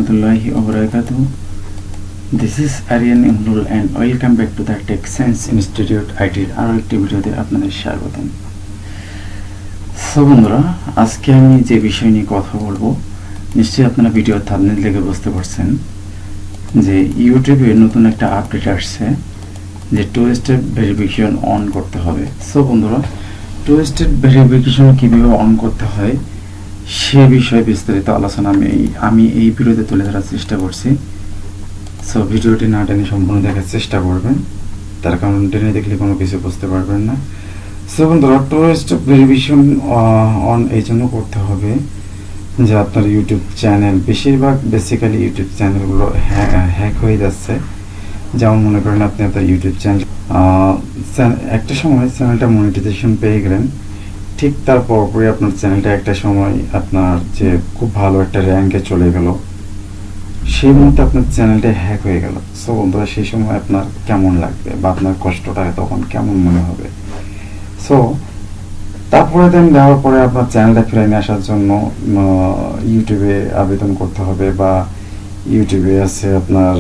warahmatullahi wabarakatuh. This is Aryan Imrul and welcome back to the Tech Science Institute IT আরো একটি ভিডিওতে আপনাদের স্বাগতম। সো বন্ধুরা, আজকে আমি যে বিষয় নিয়ে কথা বলবো, নিশ্চয়ই আপনারা ভিডিওর থাম্বনেল দেখে বুঝতে পারছেন যে ইউটিউবে নতুন একটা আপডেট আসছে যে টু স্টেপ ভেরিফিকেশন অন করতে হবে। সো বন্ধুরা, টু স্টেপ ভেরিফিকেশন কিভাবে অন করতে হয় সে বিষয়ে বিস্তারিত আলোচনা আমি এই ভিডিওতে তুলে ধরার চেষ্টা করছি। সো ভিডিওটি না টেনে সম্পূর্ণ দেখার চেষ্টা করবেন, তার কারণ টেনে দেখলে কোনো কিছু বুঝতে পারবেন না। সো বন্ধুরা, টু স্টেপ ভেরিফিকেশন অন এই জন্য করতে হবে যে আপনার ইউটিউব চ্যানেল, বেশিরভাগ বেসিক্যালি ইউটিউব চ্যানেলগুলো হ্যাক হয়ে যাচ্ছে। যেমন মনে করেন আপনি আপনার ইউটিউব চ্যানেল একটা সময় চ্যানেলটা মনিটাইজেশন পেয়ে গেলেন, ঠিক তার পরপরই আপনার চ্যানেলটা একটা সময় আপনার যে খুব ভালো একটা র্যাঙ্কে চলে গেল, সেই মুহূর্তে আপনার চ্যানেলটা হ্যাক হয়ে গেল। সো বন্ধুরা, সেই সময় আপনার কেমন লাগবে বা আপনার কষ্টটা তখন কেমন মনে হবে? সো তারপরে দেওয়ার পরে আপনার চ্যানেলটা ফিরে নিয়ে আসার জন্য ইউটিউবে আবেদন করতে হবে, বা ইউটিউবে আছে আপনার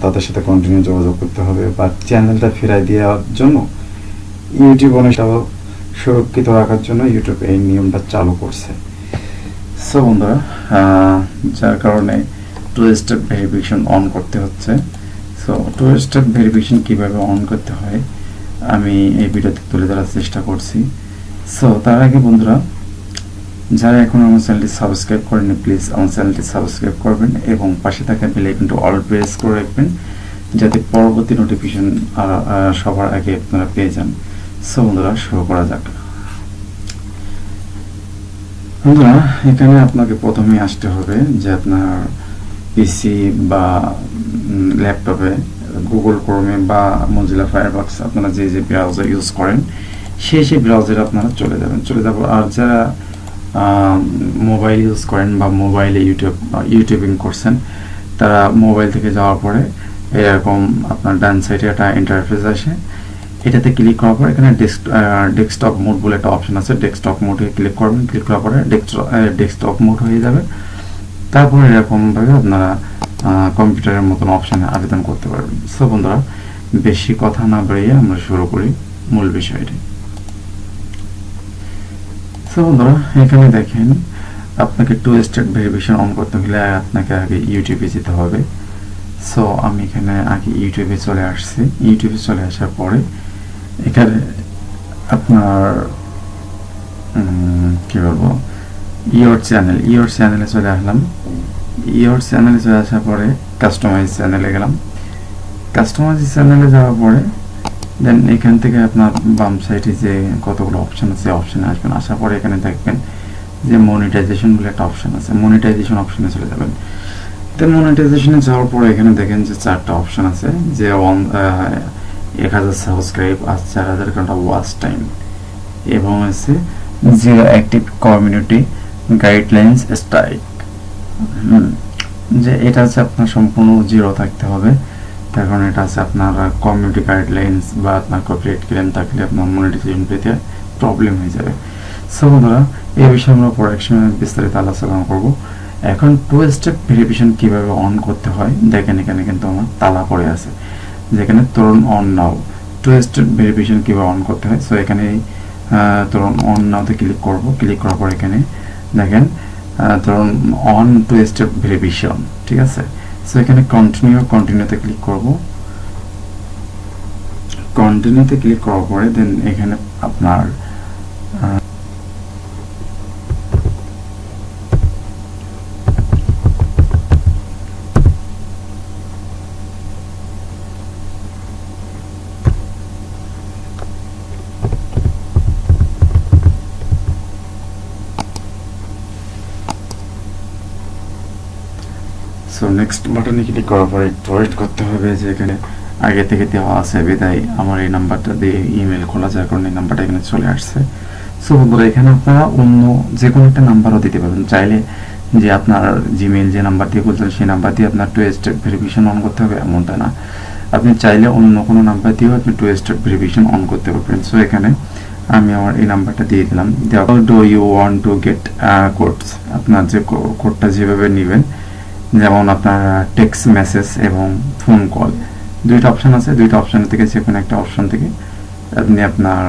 তাদের সাথে কন্টিনিউ যোগাযোগ করতে হবে, বা চ্যানেলটা ফিরাই দেওয়ার জন্য ইউটিউব অনেকটা সুরক্ষিত রাখার জন্য ইউটিউব এই নিয়মটা চালু করছে। সো বন্ধুরা, যার কারণে টু স্টেপ ভেরিফিকেশন অন করতে হচ্ছে। সো টু স্টেপ ভেরিফিকেশন কীভাবে অন করতে হয় আমি এই ভিডিওতে তুলে ধরার চেষ্টা করছি। সো তার আগে বন্ধুরা, যারা এখন আমার চ্যানেলটি সাবস্ক্রাইব করেনি, প্লিজ আমার চ্যানেলটি সাবস্ক্রাইব করবেন এবং পাশে থাকা বেল আইকনটি অল প্রেস করে রাখবেন, যাতে পরবর্তী নোটিফিকেশন সবার আগে আপনারা পেয়ে যান। সো বন্ধুরা, শুরু করা যাক। বন্ধুরা, এখানে আপনাকে প্রথমে আসতে হবে যে আপনার পিসি বা ল্যাপটপে গুগল ক্রোমে বা মজিলা ফায়ারবক্স আপনারা যে ব্রাউজার ইউজ করেন সেই ব্রাউজারে আপনারা চলে যাবেন। আর যারা মোবাইল ইউজ করেন বা মোবাইলে ইউটিউবিং করছেন, তারা মোবাইল থেকে যাওয়ার পরে এরকম আপনার ডান সাইডে একটা ইন্টারফেস আসে, এটাতে ক্লিক করার পর এখানে ডেস্কটপ মোড বলে একটা অপশন আছে। ডেস্কটপ মোডে ক্লিক করবেন, ক্লিক করার পরে ডেস্কটপ মোড হয়ে যাবে। তারপরে এরকমভাবে আপনারা কম্পিউটারের মতন অপশানে আবেদন করতে পারবেন। সো বন্ধুরা, বেশি কথা না বাড়িয়ে আমরা শুরু করি মূল বিষয়টি। সো বন্ধুরা, এখানে দেখেন আপনাকে টু স্টেপ ভেরিফিকেশন অন করতে হলে আপনাকে আগে ইউটিউবে যেতে হবে। সো আমি এখানে আগে ইউটিউবে চলে আসছি। ইউটিউবে চলে আসার পরে এখানে আপনার কি বলবো, ইয়োর চ্যানেলে চলে আসলাম। ইয়োর চ্যানেলে চলে আসার পরে কাস্টমাইজ চ্যানেলে গেলাম। কাস্টমাইজ চ্যানেলে যাওয়ার পরে দেন এখান থেকে আপনার বাম সাইডে যে কতগুলো অপশন আছে অপশানে আসবেন। আসার পরে এখানে দেখবেন যে মনিটাইজেশন বলে একটা অপশন আছে। মনিটাইজেশন অপশনে চলে যাবেন। দেন মনিটাইজেশনে যাওয়ার পরে এখানে দেখেন যে 4টা অপশন আছে, যে 1000 সাবস্ক্রাইব আর 4000 ঘন্টা ওয়াচ টাইম, এবং আছে 0 অ্যাক্টিভ কমিউনিটি গাইডলাইন্স স্ট্রাইক, যে এটা হচ্ছে আপনার সম্পূর্ণ 0 থাকতে হবে। তার কারণ এটা আছে আপনার কমিউনিটি গাইডলাইন্স বা আপনার কপিরাইট ক্লেম থাকলে আপনার মনিটাইজেশন পেতে প্রবলেম হয়ে যাবে। সো বন্ধুরা, এই বিষয়ে আমরা পরে একসময় বিস্তারিত আলোচনা করব। এখন টু স্টেপ ভেরিফিকেশন কিভাবে অন করতে হয় দেখেন, এখানে কিন্তু আমার তালা পড়ে আছে, যেখানে turn on now. Two step verification কিভাবে অন করতে হয়, সো এখানে তরুণ অন নাওতে ক্লিক করব। ক্লিক করার পর এখানে দেখেন turn on two step verification, ঠিক আছে। সো এখানে কন্টিনিউতে ক্লিক করব। কন্টিনিউতে ক্লিক করার পরে দেন এখানে আপনার সো নেক্সট বাটনে ক্লিক করার পরে একটু ওয়েট করতে হবে, যে এখানে আগে থেকে দেওয়া আছে বিদায় আমার এই নাম্বারটা দিয়ে ইমেল খোলা, যার কারণে এই নাম্বারটা এখানে চলে আসছে। সো বন্ধুরা, এখানে আপনারা অন্য যে কোনো একটা নাম্বারও দিতে পারবেন। চাইলে যে আপনার জিমেইল যে নাম্বার দিয়ে বলছেন সেই নাম্বার দিয়ে আপনার টু স্টেপ ভেরিফিকেশন অন করতে হবে এমনটা না, আপনি চাইলে অন্য কোনো নাম্বার দিয়েও আপনি টু স্টেপ ভেরিফিকেশন অন করতে পারবেন। সো এখানে আমি আমার এই নাম্বারটা দিয়ে দিলাম। Do you want to get codes, আপনার যে কোডটা যেভাবে নেবেন যেমন আপনার টেক্সট মেসেজ এবং ফোন কল, দুইটা অপশন আছে। দুইটা অপশন থেকে যে কোনো একটা অপশন থেকে আপনি আপনার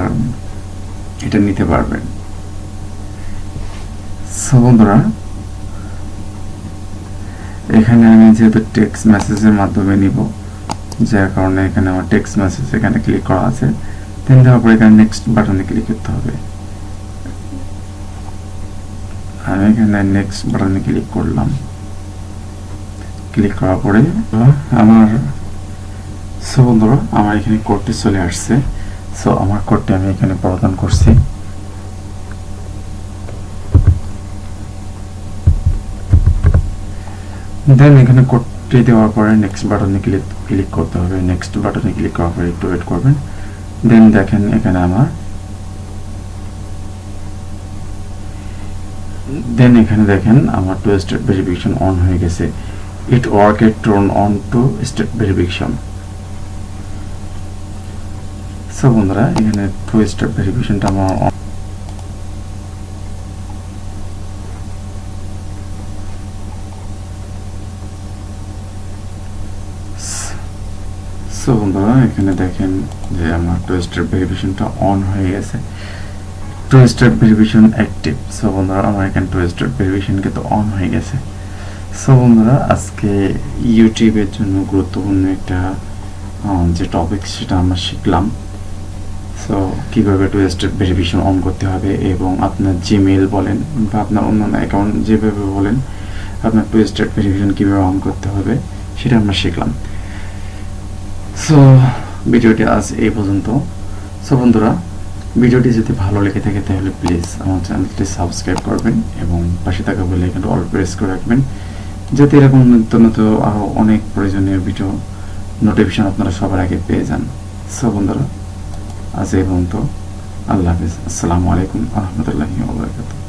এটা নিতে পারবেন। সো বন্ধুরা, এখানে আমি যেহেতু টেক্সট মেসেজের মাধ্যমে নিব, যার কারণে এখানে আমার টেক্সট মেসেজ এখানে ক্লিক করা আছে। দেন দেওয়ার পরে এখানে নেক্সট বাটনে ক্লিক করতে হবে। আমি এখানে নেক্সট বাটনে ক্লিক করলাম। ক্লিক করার পরে আমার বন্ধুরা আমার এখানে কোডটি চলে আসছে। সো আমার কোডটি আমি এখানে প্রদান করছি। দেন এখানে কোডটি দেওয়ার পরে নেক্সট বাটনে ক্লিক করতে হবে। নেক্সট বাটনে ক্লিক করার পরে একটু ওয়েট করবেন। দেন দেখেন এখানে আমার দেখেন আমার টু স্টেপ ভেরিফিকেশন অন হয়ে গেছে। It worked turn on two step verification. So বন্ধুরা, এখানে টু স্টেপ ভেরিফিকেশনটা আমার সো বন্ধুরা এখানে দেখেন যে আমার টু স্টেপ ভেরিফিকেশনটা অন হয়ে গেছে। Two step verification active. So বন্ধুরা আমার এখানে টু স্টেপ ভেরিফিকেশন কিন্তু অন হয়ে গেছে। সো বন্ধুরা, আজকে ইউটিউবের জন্য গুরুত্বপূর্ণ একটা যে টপিক সেটা আমরা শিখলাম। সো কীভাবে টু স্টেপ ভেরিফিকেশন অন করতে হবে এবং আপনার জিমেল বলেন বা আপনার অন্যান্য অ্যাকাউন্ট যেভাবে বলেন আপনার টু স্টেপ ভেরিফিকেশন কীভাবে অন করতে হবে সেটা আমরা শিখলাম। সো ভিডিওটি আজ এই পর্যন্ত। সো বন্ধুরা, ভিডিওটি যদি ভালো লেগে থাকে তাহলে প্লিজ আমার চ্যানেলটি সাবস্ক্রাইব করবেন এবং পাশে থাকা বেল আইকনটি অল প্রেস করে রাখবেন, যাতে এরকম নিত্য নতুন আরও অনেক প্রয়োজনীয় ভিডিও নোটিফিকেশন আপনারা সবার আগে পেয়ে যান। সো বন্ধুরা, আজ এই পর্যন্ত। আল্লাহ হাফিজ। আসসালামু আলাইকুম ওয়া রাহমাতুল্লাহি ওয়া বারাকাতুহু।